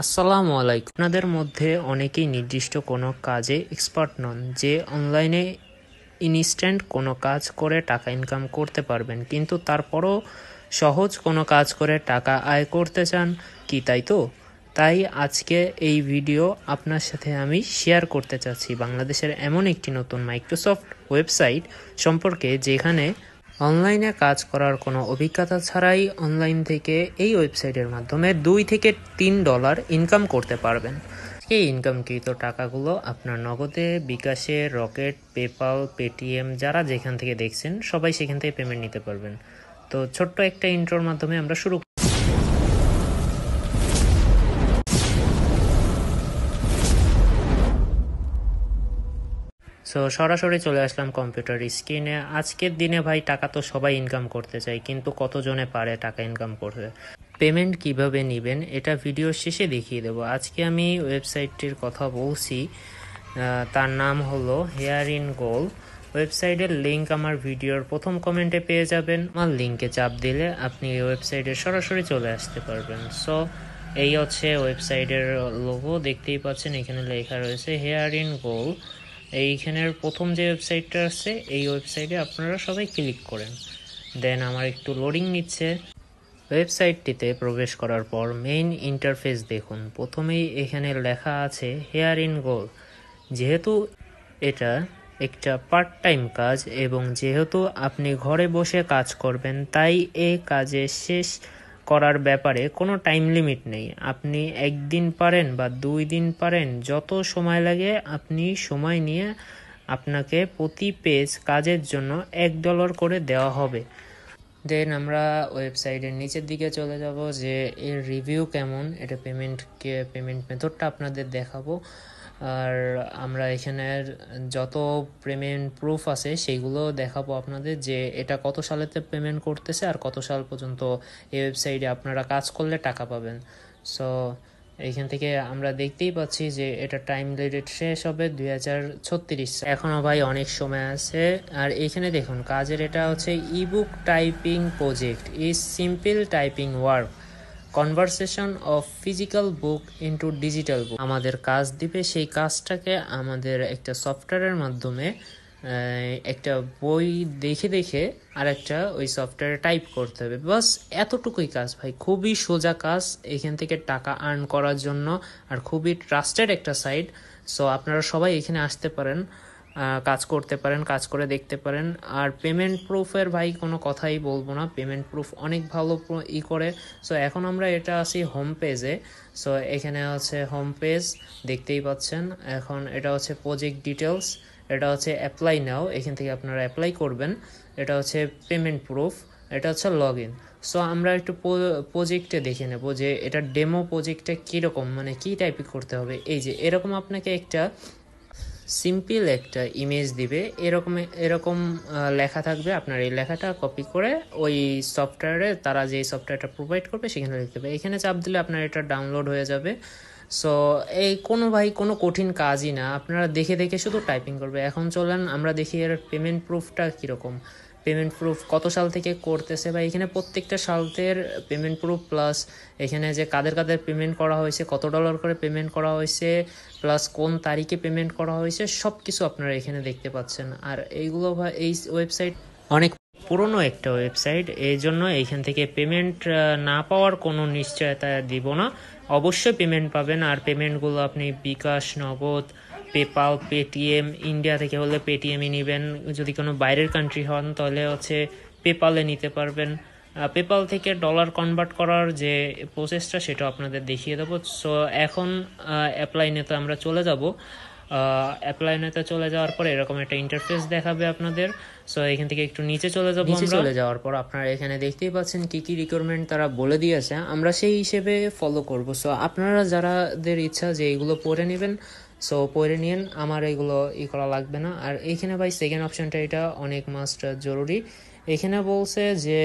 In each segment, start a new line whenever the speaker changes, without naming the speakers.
আসসালামু আলাইকুম। আপনাদের মধ্যে অনেকেই নির্দিষ্ট কোনো কাজে এক্সপার্ট নন, যে অনলাইনে ইনস্ট্যান্ট কোনো কাজ করে টাকা ইনকাম করতে পারবেন, কিন্তু তারপরও সহজ কোনো কাজ করে টাকা আয় করতে চান কি, তাই তো? তাই আজকে এই ভিডিও আপনার সাথে আমি শেয়ার করতে চাচ্ছি বাংলাদেশের এমন একটি নতুন মাইক্রোসফট ওয়েবসাইট সম্পর্কে, যেখানে অনলাইনে কাজ করার কোনো অভিজ্ঞতা ছাড়াই অনলাইন থেকে এই ওয়েবসাইটের মাধ্যমে $2 থেকে $3 ইনকাম করতে পারবেন। এই ইনকামকৃত টাকাগুলো আপনার নগদে, বিকাশে, রকেট, পেপাল, পেটিএম, যারা যেখান থেকে দেখছেন সবাই সেখান থেকে পেমেন্ট নিতে পারবেন। তো ছোট্ট একটা ইন্ট্রোর মাধ্যমে আমরা শুরু। সো সরাসরি চলে আসলাম কম্পিউটার স্ক্রিনে। আজকের দিনে ভাই টাকা তো সবাই ইনকাম করতে চায়, কিন্তু কতজনে পারে টাকা ইনকাম করতে? পেমেন্ট কিভাবে নেবেন এটা ভিডিওর শেষে দেখিয়ে দেবো। আজকে আমি ওয়েবসাইটটির কথা বলছি, তার নাম হলো হেয়ার ইন গোল। ওয়েবসাইটের লিঙ্ক আমার ভিডিওর প্রথম কমেন্টে পেয়ে যাবেন। আমার লিঙ্কে চাপ দিলে আপনি এই ওয়েবসাইটে সরাসরি চলে আসতে পারবেন। সো এই হচ্ছে ওয়েবসাইটের লোগো, দেখতেই পাচ্ছেন এখানে লেখা রয়েছে হেয়ার ইন গোল। এইখানের প্রথম যে ওয়েবসাইটটা আছে, এই ওয়েবসাইটে আপনারা সবাই ক্লিক করেন। দেন আমার একটু লোডিং নিচ্ছে। ওয়েবসাইটটিতে প্রবেশ করার পর মেইন ইন্টারফেস দেখুন। প্রথমেই এখানে লেখা আছে হেয়ার ইন গোল। যেহেতু এটা একটা পার্ট টাইম কাজ এবং যেহেতু আপনি ঘরে বসে কাজ করবেন, তাই এই কাজে শেষ করার ব্যাপারে কোনো টাইম লিমিট নেই। আপনি একদিন পারেন বা 2 দিন পারেন, যত সময় লাগে আপনি সময় নিয়ে আপনাকে প্রতি পেজ কাজের জন্য $1 করে দেওয়া হবে। দেন আমরা ওয়েবসাইটের নিচের দিকে চলে যাব, যে এর রিভিউ কেমন, এটা পেমেন্ট মেথডটা আপনাদের দেখাবো। আর আমরা এখানের যত পেমেন্ট প্রুফ আছে সেইগুলো দেখাবো আপনাদের, যে এটা কত সালেতে পেমেন্ট করতেছে আর কত সাল পর্যন্ত এই ওয়েবসাইটে আপনারা কাজ করলে টাকা পাবেন। সো এইখান থেকে আমরা দেখতেই পাচ্ছি যে এটা টাইম লিমিট শেষ হবে 2036। এখনও ভাই অনেক সময় আছে। আর এইখানে দেখুন কাজের, এটা হচ্ছে ebook typing project is simple typing work conversation of physical book into digital book. আমাদের কাজ দিবে, সেই কাজটাকে আমাদের একটা সফটওয়্যারের মাধ্যমে একটা বই দেখে দেখে আর একটা ওই সফটওয়্যারে টাইপ করতে হবে। বাস এতটুকুই কাজ ভাই, খুবই সোজা কাজ এখান থেকে টাকা আর্ন করার জন্য। আর খুবই ট্রাস্টেড একটা সাইট। সো আপনারা সবাই এখানে আসতে পারেন, কাজ করতে পারেন, কাজ করে দেখতে পারেন। আর পেমেন্ট প্রুফের ভাই কোনো কথাই বলবো না, পেমেন্ট প্রুফ অনেক ভালো করে। সো এখন আমরা এটা আছি হোম পেজে। সো এখানে আছে হোম পেজ, দেখতেই পাচ্ছেন। এখন এটা হচ্ছে প্রজেক্ট ডিটেলস, এটা হচ্ছে অ্যাপ্লাই নাও, এখান থেকে আপনারা অ্যাপ্লাই করবেন। এটা হচ্ছে পেমেন্ট প্রুফ, এটা হচ্ছে লগ ইন। সো আমরা একটু প্রজেক্টে দেখে নেব যে এটা ডেমো প্রজেক্টটা কীরকম, মানে কী টাইপিং করতে হবে। এই যে এরকম আপনাকে একটা সিম্পল একটা ইমেজ দিবে, এরকম এরকম লেখা থাকবে। আপনার এই লেখাটা কপি করে ওই সফটওয়্যারে, তারা যে সফটওয়্যারটা প্রোভাইড করবে সেখানে লিখতে হবে। এখানে চাপ দিলে আপনার এটা ডাউনলোড হয়ে যাবে। সো এই কোনো কঠিন কাজই না, আপনারা দেখে দেখে শুধু টাইপিং করবে। এখন চলেন আমরা দেখি এর পেমেন্ট প্রুফটা কীরকম, পেমেন্ট প্রুফ কত সাল থেকে করতেছে। বা এখানে প্রত্যেকটা সালের পেমেন্ট প্রুফ, প্লাস এখানে যে কাদের কাদের পেমেন্ট করা হয়েছে, কত ডলার করে পেমেন্ট করা হয়েছে, প্লাস কোন তারিখে পেমেন্ট করা হয়েছে, সব কিছু আপনারা এখানে দেখতে পাচ্ছেন। আর এইগুলো এই ওয়েবসাইট অনেক পুরনো একটা ওয়েবসাইট, এই জন্য এইখান থেকে পেমেন্ট না পাওয়ার কোনো নিশ্চয়তা দিব না। অবশ্যই পেমেন্ট পাবেন। আর পেমেন্টগুলো আপনি বিকাশ, নগদ, পেপাল, পেটিএম, ইন্ডিয়া থেকে হলে পেটিএমই নেবেন। যদি কোনো বাইরের কান্ট্রি হন তাহলে হচ্ছে পেপালে নিতে পারবেন। পেপাল থেকে ডলার কনভার্ট করার যে প্রসেসটা সেটা আপনাদের দেখিয়ে দেবো। সো এখন অ্যাপ্লাই নিতে আমরা চলে যাব। অ্যাপ্লাই নিতে চলে যাওয়ার পর এরকম একটা ইন্টারফেস দেখাবে আপনাদের। সো এখান থেকে একটু নিচে চলে যাবো। নিচে চলে যাওয়ার পর আপনারা এখানে দেখতেই পাচ্ছেন কি কি রিকোয়ারমেন্ট তারা বলে দিয়েছে, আমরা সেই হিসেবে ফলো করব। সো আপনারা যারাদের ইচ্ছা যে এগুলো পড়ে নেবেন, সো পড়ে নিন, আমার এগুলো করা লাগবে না। আর এইখানে ভাই সেকেন্ড অপশনটা, এটা অনেক মাস্ট জরুরি। এখানে বলছে যে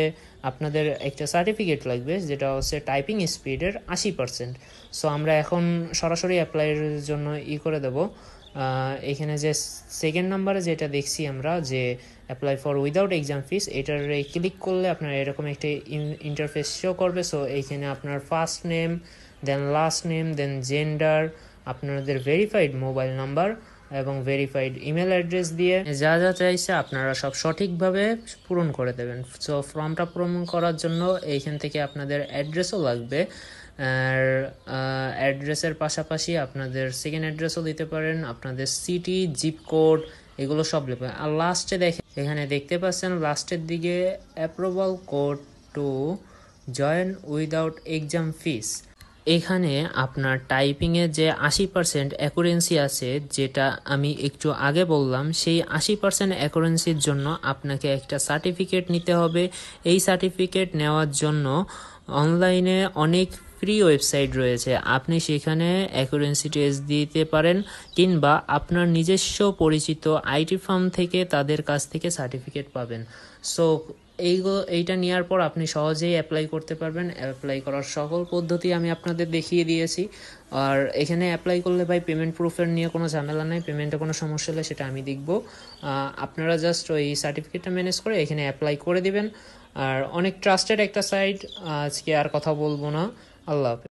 আপনাদের একটা সার্টিফিকেট লাগবে, যেটা হচ্ছে টাইপিং স্পিডের 80%। সো আমরা এখন সরাসরি অ্যাপ্লাইয়ের জন্য করে দেব। এখানে যে সেকেন্ড নাম্বারে যেটা দেখছি আমরা, যে অ্যাপ্লাই ফর উইদাউট এক্সাম ফিস, এটার ক্লিক করলে আপনার এরকম একটা ইন্টারফেস শো করবে। সো এইখানে আপনার ফার্স্ট নেম, দেন লাস্ট নেম, দেন জেন্ডার, আপনাদের ভেরিফাইড মোবাইল নাম্বার এবং ভেরিফাইড ইমেল অ্যাড্রেস দিয়ে যা যা চাইছে আপনারা সব সঠিকভাবে পূরণ করে দেবেন। সো ফর্মটা পূরণ করার জন্য এইখান থেকে আপনাদের অ্যাড্রেসও লাগবে, আর অ্যাড্রেসের পাশাপাশি আপনাদের সেকেন্ড অ্যাড্রেসও দিতে পারেন, আপনাদের সিটি, জিপ কোড, এগুলো সব লিখবেন। আর লাস্টে দেখেন, এখানে দেখতে পাচ্ছেন লাস্টের দিকে approval code to join without exam fees. এখানে আপনার টাইপিংয়ে যে 80% অ্যাকুরেন্সি আছে, যেটা আমি একটু আগে বললাম, সেই 80% অ্যাকুরেন্সির জন্য আপনাকে একটা সার্টিফিকেট নিতে হবে। এই সার্টিফিকেট নেওয়ার জন্য অনলাইনে অনেক ফ্রি ওয়েবসাইট রয়েছে, আপনি সেখানে অ্যাকুরেন্সি টেস্ট দিতে পারেন, কিংবা আপনার নিজস্ব পরিচিত আইটি ফার্ম থেকে তাদের কাছ থেকে সার্টিফিকেট পাবেন। সো এইটা নেওয়ার পর আপনি সহজেই অ্যাপ্লাই করতে পারবেন। অ্যাপ্লাই করার সকল পদ্ধতি আমি আপনাদের দেখিয়ে দিয়েছি। আর এখানে অ্যাপ্লাই করলে ভাই পেমেন্ট প্রুফের নিয়ে কোনো ঝামেলা নেই, পেমেন্টে কোনো সমস্যা হলে সেটা আমি দেখব। আপনারা জাস্ট ওই সার্টিফিকেটটা ম্যানেজ করে এখানে অ্যাপ্লাই করে দিবেন। আর অনেক ট্রাস্টেড একটা সাইট, আজকে আর কথা বলবো না। আল্লাহ হাফেজ।